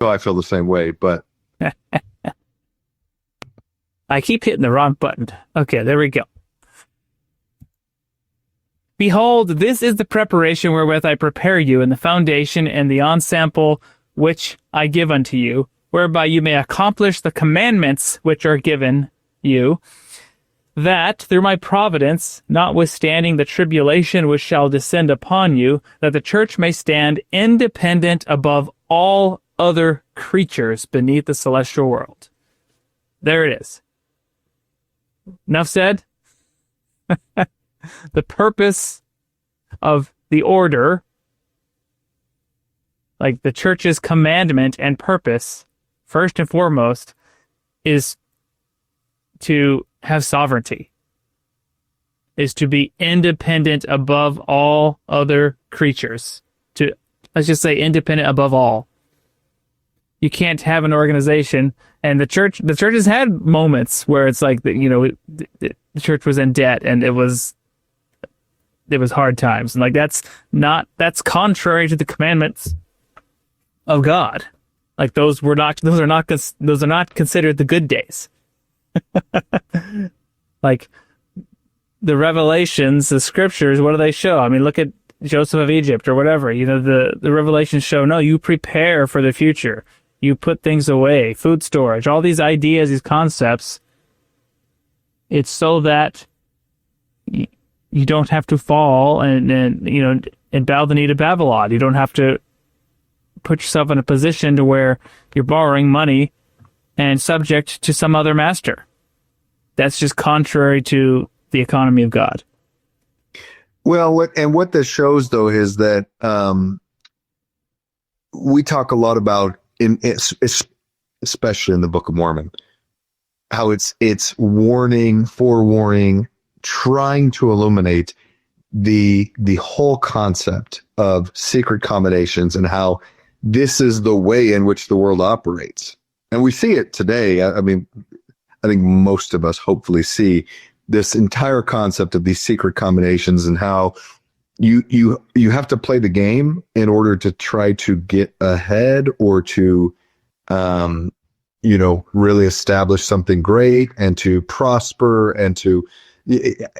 I feel the same way, but I keep hitting the wrong button. Okay, there we go. Behold, this is the preparation wherewith I prepare you, and the foundation and the ensample which I give unto you, whereby you may accomplish the commandments which are given you, that through my providence, notwithstanding the tribulation which shall descend upon you, that the church may stand independent above all other creatures beneath the celestial world. There it is. Enough said. The purpose of the order, like the church's commandment and purpose, first and foremost, is to have sovereignty, is to be independent above all other creatures. To, let's just say, independent above all. You can't have an organization, and the church has had moments where it's like, the church was in debt and it was hard times, and like that's contrary to the commandments of God. Like those are not considered the good days. Like the revelations, the scriptures, what do they show? I mean, look at Joseph of Egypt or whatever. The revelations show, no, you prepare for the future. You put things away, food storage, all these ideas, these concepts. It's so that you don't have to fall and bow the knee to Babylon. You don't have to put yourself in a position to where you're borrowing money and subject to some other master. That's just contrary to the economy of God. Well, what this shows, though, is that we talk a lot about, especially in the Book of Mormon, how it's warning, forewarning, trying to illuminate the whole concept of secret combinations and how this is the way in which the world operates. And we see it today. I mean, I think most of us hopefully see this entire concept of these secret combinations and how you have to play the game in order to try to get ahead or to, really establish something great and to prosper and to,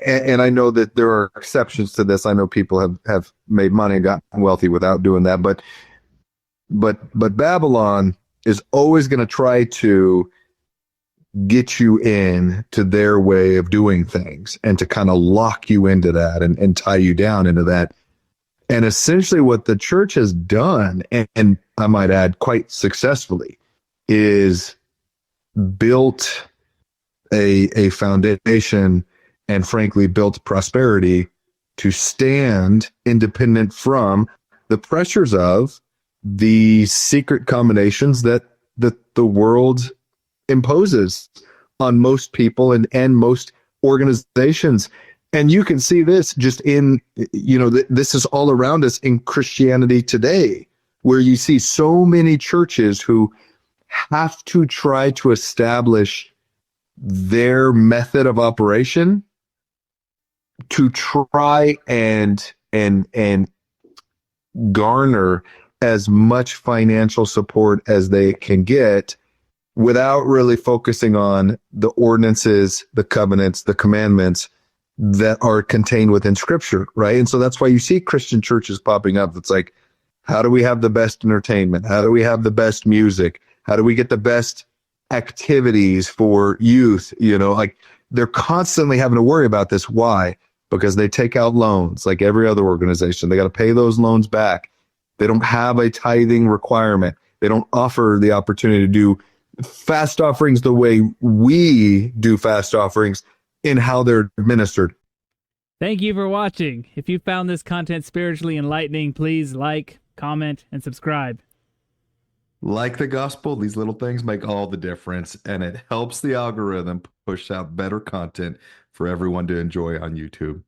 and I know that there are exceptions to this. I know people have made money and gotten wealthy without doing that, but Babylon is always going to try to get you in to their way of doing things and to kind of lock you into that and tie you down into that. And essentially what the church has done, and I might add quite successfully, is built a foundation and frankly built prosperity to stand independent from the pressures of the secret combinations that the world imposes on most people and most organizations. And you can see this just in, this is all around us in Christianity today, where you see so many churches who have to try to establish their method of operation to try and garner as much financial support as they can get without really focusing on the ordinances, the covenants, the commandments that are contained within Scripture, right? And so that's why you see Christian churches popping up. It's like, how do we have the best entertainment? How do we have the best music? How do we get the best activities for youth? Like they're constantly having to worry about this. Why? Because they take out loans like every other organization. They got to pay those loans back. They don't have a tithing requirement. They don't offer the opportunity to do fast offerings the way we do fast offerings in how they're administered. Thank you for watching. If you found this content spiritually enlightening, please like, comment, and subscribe. Like the gospel, these little things make all the difference, and it helps the algorithm push out better content for everyone to enjoy on YouTube.